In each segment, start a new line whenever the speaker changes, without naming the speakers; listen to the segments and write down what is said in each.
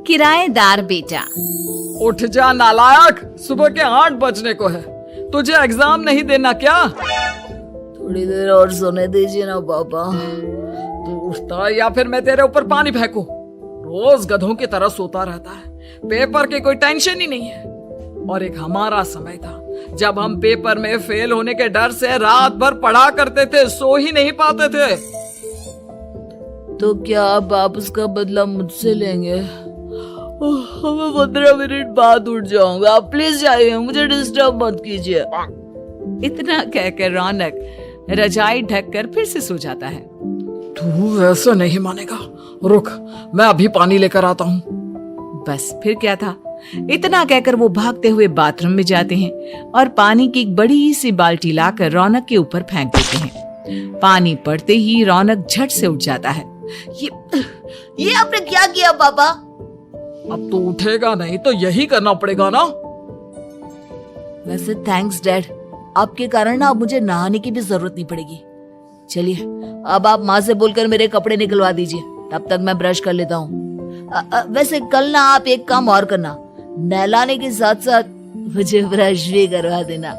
किराएदार बेटा।
उठ जा नालायक, सुबह के 8 बजने को है। तुझे एग्जाम नहीं देना क्या?
थोड़ी देर और सोने दीजिए ना पापा।
तू उठता या फिर मैं तेरे ऊपर पानी फेंकूं? रोज गधों की तरह सोता रहता है, पेपर की कोई टेंशन ही नहीं है। और एक हमारा समय था जब हम पेपर में फेल होने के डर से रात भर पढ़ा करते थे, सो ही नहीं पाते थे।
तो क्या आप उसका बदला मुझसे लेंगे? मैं 15 मिनट बाद उठ जाऊंगा, आप प्लीज जाइए, मुझे डिस्टर्ब मत कीजिए।
इतना कहकर रौनक रजाई ढककर फिर से सो जाता है।
तू ऐसा नहीं मानेगा, रुक मैं अभी पानी लेकर आता हूँ।
बस फिर क्या था, इतना कहकर वो भागते हुए बाथरूम में जाते हैं और पानी की एक बड़ी सी बाल्टी लाकर रौनक के ऊपर फेंक देते हैं। पानी पड़ते ही रौनक झट से उठ जाता है।
ये आपने क्या किया पापा?
अब तो उठेगा नहीं तो यही करना पड़ेगा ना।
वैसे थैंक्स डैड, आपके कारण ना अब मुझे नहाने की भी जरूरत नहीं पड़ेगी। चलिए अब आप माँ से बोलकर मेरे कपड़े निकलवा दीजिए, तब तक मैं ब्रश कर लेता हूँ। वैसे कल ना आप एक काम और करना, नहलाने के साथ साथ मुझे ब्रश भी करवा देना।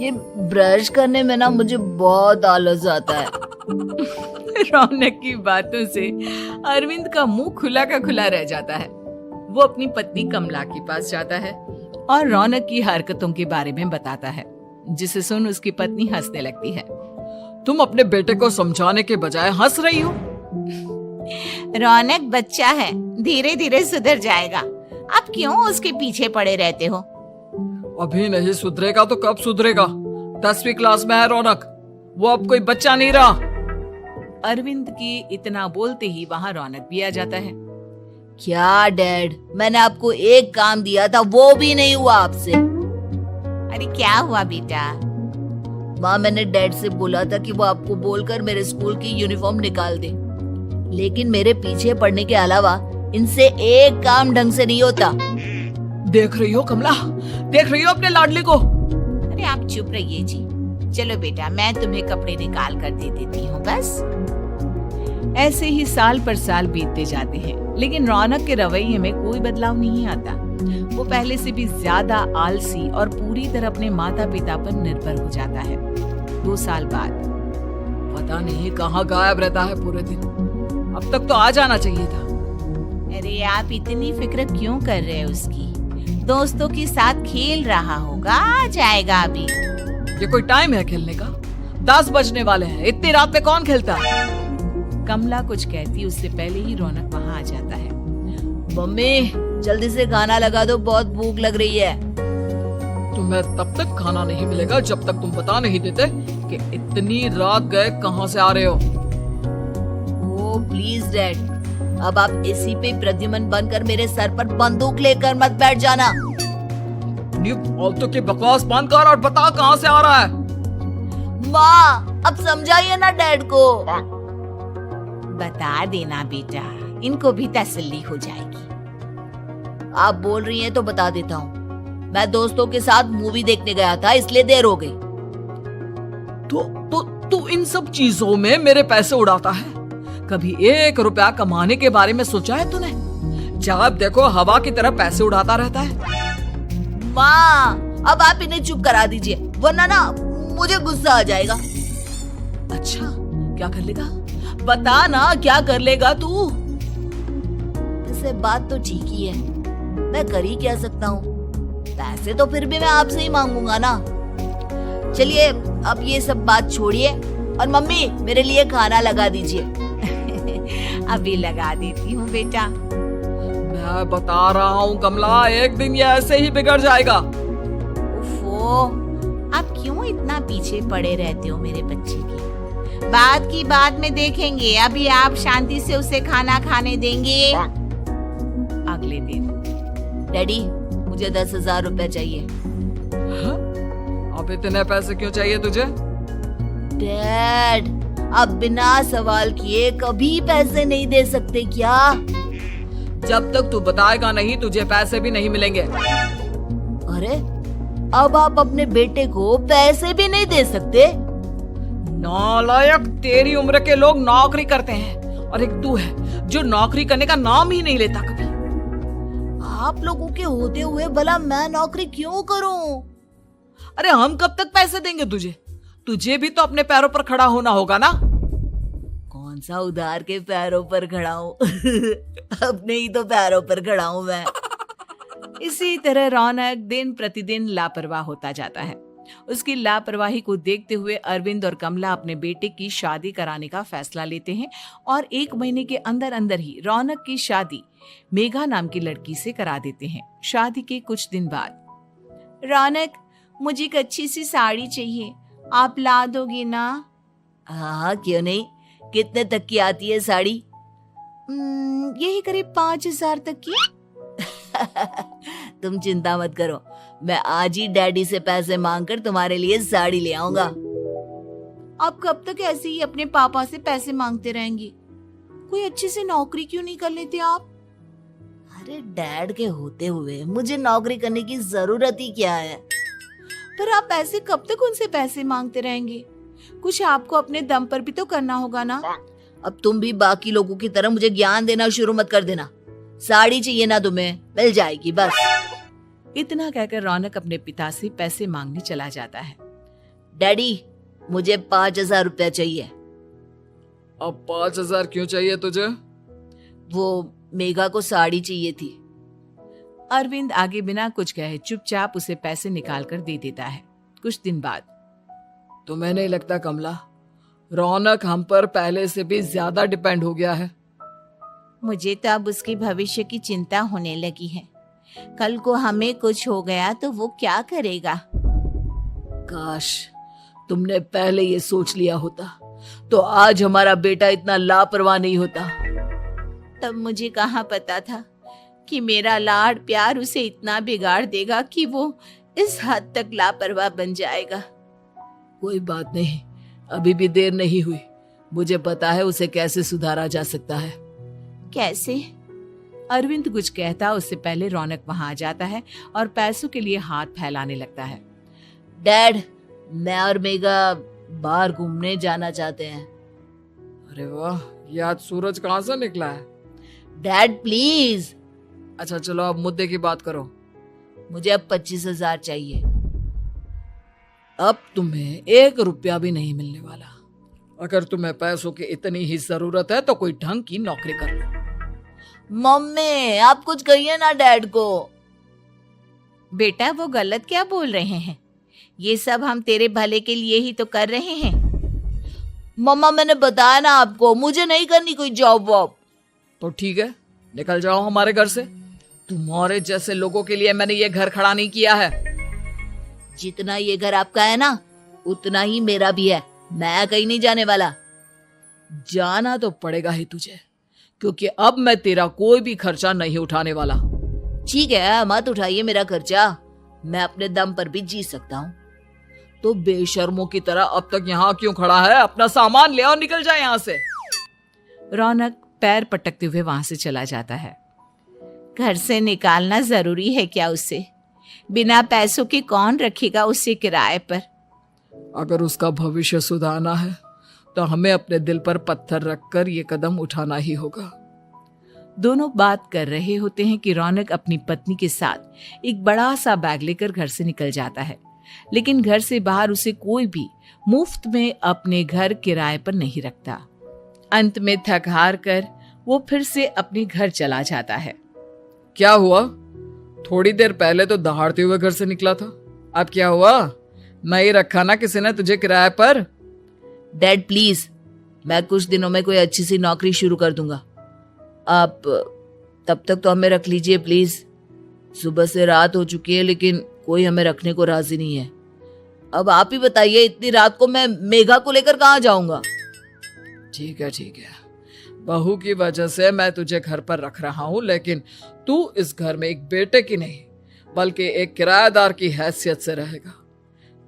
ये ब्रश करने में ना मुझे बहुत आलस आता है।
रौनक की बातों से अरविंद का मुंह खुला का खुला रह जाता है। वो अपनी पत्नी कमला के पास जाता है और रौनक की हरकतों के बारे में बताता है, जिसे सुन उसकी पत्नी हंसने लगती है।
तुम अपने बेटे को समझाने के बजाय हंस रही हो।
रौनक बच्चा है, धीरे धीरे सुधर जाएगा। आप क्यों उसके पीछे पड़े रहते हो?
अभी नहीं सुधरेगा तो कब सुधरेगा? 10वीं क्लास में है रौनक, वो अब कोई बच्चा नहीं रहा।
अरविंद की इतना बोलते ही वहाँ रौनक भी आ जाता है।
क्या डैड, मैंने आपको एक काम दिया था, वो भी नहीं हुआ आपसे।
अरे क्या हुआ बेटा?
माँ, मैंने डैड से बोला था कि वो आपको बोलकर मेरे स्कूल की यूनिफॉर्म निकाल दे, लेकिन मेरे पीछे पड़ने के अलावा इनसे एक काम ढंग से नहीं होता।
देख रही हो कमला, देख रही हो अपने लाडले को?
अरे आप चुप रहिए जी। चलो बेटा, मैं तुम्हें कपड़े निकाल कर दे देती हूँ बस।
ऐसे ही साल पर साल बीतते जाते हैं, लेकिन रौनक के रवैये में कोई बदलाव नहीं आता। वो पहले से भी ज्यादा आलसी और पूरी तरह अपने माता पिता पर निर्भर हो जाता है। 2 साल बाद
पता नहीं कहाँ गायब रहता है पूरे दिन, अब तक तो आ जाना चाहिए था।
अरे आप इतनी फिक्र क्यों कर रहे हो उसकी? दोस्तों के साथ खेल रहा होगा, आ जाएगा अभी।
ये कोई टाइम है खेलने का? 10 बजने वाले हैं, इतनी रात में कौन खेलता है?
कमला कुछ कहती उससे पहले ही रौनक वहाँ आ जाता है।
मम्मी जल्दी से खाना लगा दो, बहुत भूख लग रही है।
तुम्हें तब तक खाना नहीं मिलेगा जब तक तुम बता नहीं देते कि इतनी रात गए कहाँ से आ रहे हो।
ओ प्लीज डैड, अब आप इसी पे प्रद्युमन बनकर मेरे सर पर बंदूक लेकर मत बैठ जाना।
फालतू की बकवास बंद कर और बता कहाँ से आ रहा है।
माँ अब समझाइए ना डैड को।
बता देना बेटा, इनको भी तसल्ली हो जाएगी।
आप बोल रही हैं तो बता देता हूँ। मैं दोस्तों के साथ मूवी देखने गया था, इसलिए देर हो गई।
तो इन सब चीजों में मेरे पैसे उड़ाता है। कभी 1 रुपया कमाने के बारे में सोचा है तूने? जब देखो हवा की तरह पैसे उड़ाता रहता है।
माँ अब आप इन्हें चुप करा दीजिए, वरना ना मुझे गुस्सा आ जाएगा।
अच्छा क्या कर लेगा? बता ना, क्या कर लेगा तू?
वैसे बात तो ठीक ही है, मैं कर ही क्या सकता हूँ। पैसे तो फिर भी मैं आपसे ही मांगूंगा ना। चलिए अब ये सब बात छोड़िए और मम्मी मेरे लिए खाना लगा दीजिए।
अभी लगा देती हूँ बेटा।
मैं बता रहा हूँ कमला, एक दिन ये ऐसे ही बिगड़ जाएगा।
ओफो, आप क्यों इतना पीछे पड़े रहते हो मेरे बच्चे की? बात की बाद में देखेंगे, अभी आप शांति से उसे खाना खाने देंगे।
अगले दिन
डैडी मुझे 10,000 रुपए चाहिए।
अब इतने पैसे क्यों चाहिए तुझे?
डैड अब बिना सवाल किए कभी पैसे नहीं दे सकते क्या?
जब तक तू बताएगा नहीं तुझे पैसे भी नहीं मिलेंगे।
अरे अब आप अपने बेटे को पैसे भी नहीं दे सकते?
नालायक, तेरी उम्र के लोग नौकरी करते हैं और एक तू है जो नौकरी करने का नाम ही नहीं लेता कभी।
आप लोगों के होते हुए भला मैं नौकरी क्यों करूं?
अरे हम कब तक पैसे देंगे तुझे? तुझे भी तो अपने पैरों पर खड़ा होना होगा ना।
कौन सा उधार के पैरों पर खड़ा हूं? अपने ही तो पैरों पर खड़ा हूं मैं।
इसी तरह रौनक दिन प्रतिदिन लापरवाह होता जाता है। उसकी लापरवाही को देखते हुए अरविंद और कमला अपने बेटे की शादी कराने का फैसला लेते हैं और 1 महीने के अंदर अंदर ही रौनक की शादी मेघा नाम की लड़की से करा देते हैं। शादी के कुछ दिन बाद,
रौनक, मुझे एक अच्छी सी साड़ी चाहिए, आप ला दोगे ना?
हाँ, क्यों नहीं। कितने तक की आती है साड़ी?
यही करीब 5,000 तक की।
तुम चिंता मत करो, मैं आज ही डैडी से पैसे मांगकर तुम्हारे लिए साड़ी ले आऊंगा।
आप कब तक ऐसे ही अपने पापा से पैसे मांगते रहेंगे? कोई अच्छी सी नौकरी क्यों नहीं कर लेते आप?
अरे डैड के होते हुए मुझे नौकरी करने की जरूरत ही क्या है?
पर आप ऐसे कब तक उनसे पैसे मांगते रहेंगे? कुछ आपको अपने दम पर भी तो करना होगा ना।
अब तुम भी बाकी लोगों की तरह मुझे ज्ञान देना शुरू मत कर देना। साड़ी चाहिए ना तुम्हें, मिल जाएगी बस।
इतना कहकर रौनक अपने पिता से पैसे मांगने चला जाता है।
डैडी, मुझे 5,000 रुपया चाहिए।
अब 5,000 क्यों चाहिए तुझे?
वो मेघा को साड़ी चाहिए थी।
अरविंद आगे बिना कुछ कहे चुपचाप उसे पैसे निकाल कर दे देता है। कुछ दिन बाद,
तुम्हें नहीं लगता कमला, रौनक हम पर पहले से भी ज्यादा डिपेंड हो गया है?
मुझे तो अब उसके भविष्य की चिंता होने लगी है। कल को हमें कुछ हो गया तो वो क्या करेगा?
काश तुमने पहले ये सोच लिया होता तो आज हमारा बेटा इतना लापरवाह नहीं होता।
तब मुझे कहाँ पता था कि मेरा लाड प्यार उसे इतना बिगाड़ देगा कि वो इस हद तक लापरवाह बन जाएगा।
कोई बात नहीं, अभी भी देर नहीं हुई। मुझे पता है उसे कैसे सुधारा जा सकता है।
कैसे?
अरविंद कुछ कहता उससे पहले रौनक वहां आ जाता है और पैसों के लिए हाथ फैलाने लगता है।
डैड, मैं और मेघा बाहर घूमने जाना चाहते हैं।
अरे वाह, ये आज सूरज कहाँ से निकला है?
Dad please.
अच्छा चलो अब मुद्दे की बात करो।
मुझे अब 25,000 चाहिए।
अब तुम्हें 1 रुपया भी नहीं मिलने वाला। अगर तुम्हें पैसों की इतनी ही जरूरत है तो कोई ढंग की नौकरी कर लो।
मम्मी, आप कुछ कहिए ना डैड को।
बेटा, वो गलत क्या बोल रहे हैं? ये सब हम तेरे भले के लिए ही तो कर रहे हैं।
मम्मा, मैंने बताया ना आपको, मुझे नहीं करनी कोई जॉब वॉब।
तो ठीक है, निकल जाओ हमारे घर से। तुम्हारे जैसे लोगों के लिए मैंने ये घर खड़ा नहीं किया है।
जितना ये घर आपका है ना, उतना ही मेरा भी है। मैं कहीं नहीं जाने वाला।
जाना तो पड़ेगा ही तुझे, क्योंकि अब मैं तेरा कोई भी खर्चा नहीं उठाने वाला।
ठीक है, मत उठाइए मेरा खर्चा, मैं अपने दम पर भी जी सकता हूँ।
तो बेशर्मों की तरह अब तक यहाँ क्यों खड़ा है? अपना सामान ले और निकल जाए यहाँ से।
रौनक पैर पटकते हुए वहां से चला जाता है।
घर से निकालना जरूरी है क्या उसे? बिना पैसों के कौन रखेगा उसे किराए पर?
अगर उसका भविष्य सुधारना है तो हमें अपने दिल पर पत्थर रखकर ये कदम उठाना ही होगा।
दोनों बात कर रहे होते हैं कि रौनक अपनी पत्नी के साथ एक बड़ा सा बैग लेकर घर से निकल जाता है, लेकिन घर से बाहर उसे कोई भी मुफ्त में अपने घर किराए पर नहीं रखता। अंत में थक हार कर वो फिर से अपने घर चला जाता है।
क्या हुआ? थोड़ी देर पहले तो दहाड़ते हुए घर से निकला था, अब क्या हुआ? नहीं रखा ना किसी ने तुझे किराए पर?
डैड प्लीज, मैं कुछ दिनों में कोई अच्छी सी नौकरी शुरू कर दूंगा। आप तब तक तो हमें रख लीजिए प्लीज। सुबह से रात हो चुकी है लेकिन कोई हमें रखने को राजी नहीं है। अब आप ही बताइए, इतनी रात को मैं मेघा को लेकर कहाँ जाऊंगा?
ठीक है ठीक है, बहू की वजह से मैं तुझे घर पर रख रहा हूँ, लेकिन तू इस घर में एक बेटे की नहीं बल्कि एक किराएदार की हैसियत से रहेगा।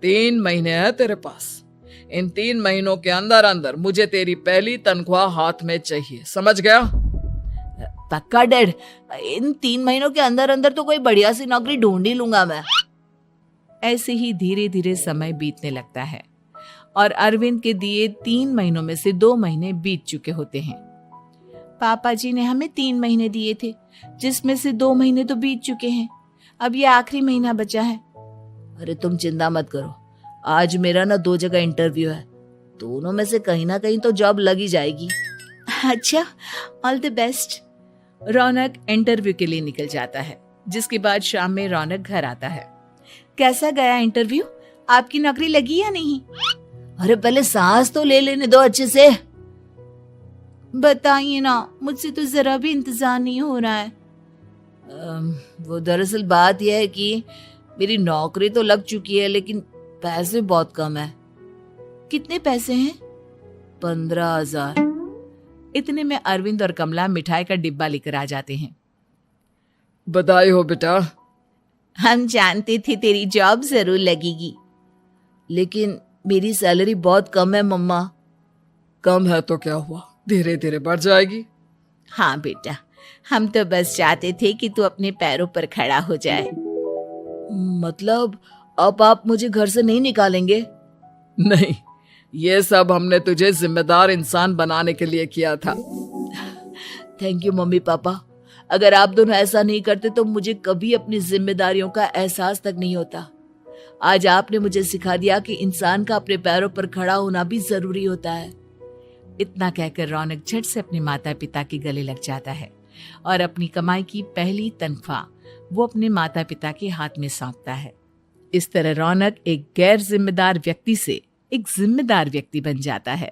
3 महीने हैं तेरे पास। इन 3 महीनों के अंदर अंदर मुझे तेरी पहली तनख्वाह हाथ में चाहिए, समझ गया?
पक्का डैड, इन 3 महीनों के अंदर अंदर तो कोई बढ़िया सी नौकरी ढूंढ ही लूंगा मैं।
ऐसे ही धीरे धीरे समय बीतने लगता है और अरविंद के दिए 3 महीनों में से 2 महीने बीत चुके होते हैं।
पापा जी ने हमें 3 महीने दिए थे, जिसमें से 2 महीने तो बीत चुके हैं। अब ये आखिरी महीना बचा है।
अरे तुम चिंता मत करो, आज मेरा ना 2 जगह इंटरव्यू है, दोनों में से कहीं ना कहीं तो जॉब लगी जाएगी।
अच्छा, all the best.
Raunak interview के लिए निकल जाता है, जिसके बाद शाम में रौनक घर आता है।
कैसा गया इंटरव्यू? आपकी नौकरी लगी या नहीं?
अरे पहले सांस तो ले लेने दो अच्छे से।
बताइए ना, मुझसे तो जरा भी इंतजार नहीं हो रहा है।
वो दरअसल बात यह है कि मेरी नौकरी तो लग चुकी है, लेकिन पैसे बहुत कम है।
कितने पैसे हैं?
15,000।
इतने में अरविंद और कमला मिठाई का डिब्बा लेकर आ जाते हैं।
बधाई हो बेटा।
हम जानते थे तेरी जॉब जरूर लगेगी।
लेकिन मेरी सैलरी बहुत कम है मम्मा।
कम है तो क्या हुआ, धीरे धीरे बढ़ जाएगी।
हाँ बेटा, हम तो बस चाहते थे कि तू अपने पैरों पर खड़ा हो जाए।
मतलब अब आप मुझे घर से नहीं निकालेंगे?
नहीं, ये सब हमने तुझे जिम्मेदार इंसान बनाने के लिए किया था।
Thank you mummy papa. अगर आप दोनों ऐसा नहीं करते तो मुझे कभी अपनी जिम्मेदारियों का एहसास तक नहीं होता। आज आपने मुझे सिखा दिया कि इंसान का अपने पैरों पर खड़ा होना भी जरूरी होता है।
इतना कहकर रौनक झट से अपने माता पिता के गले लग जाता है और अपनी कमाई की पहली तनख्वाह वो अपने माता पिता के हाथ में सौंपता है। इस तरह रौनक एक गैर जिम्मेदार व्यक्ति से एक जिम्मेदार व्यक्ति बन जाता है।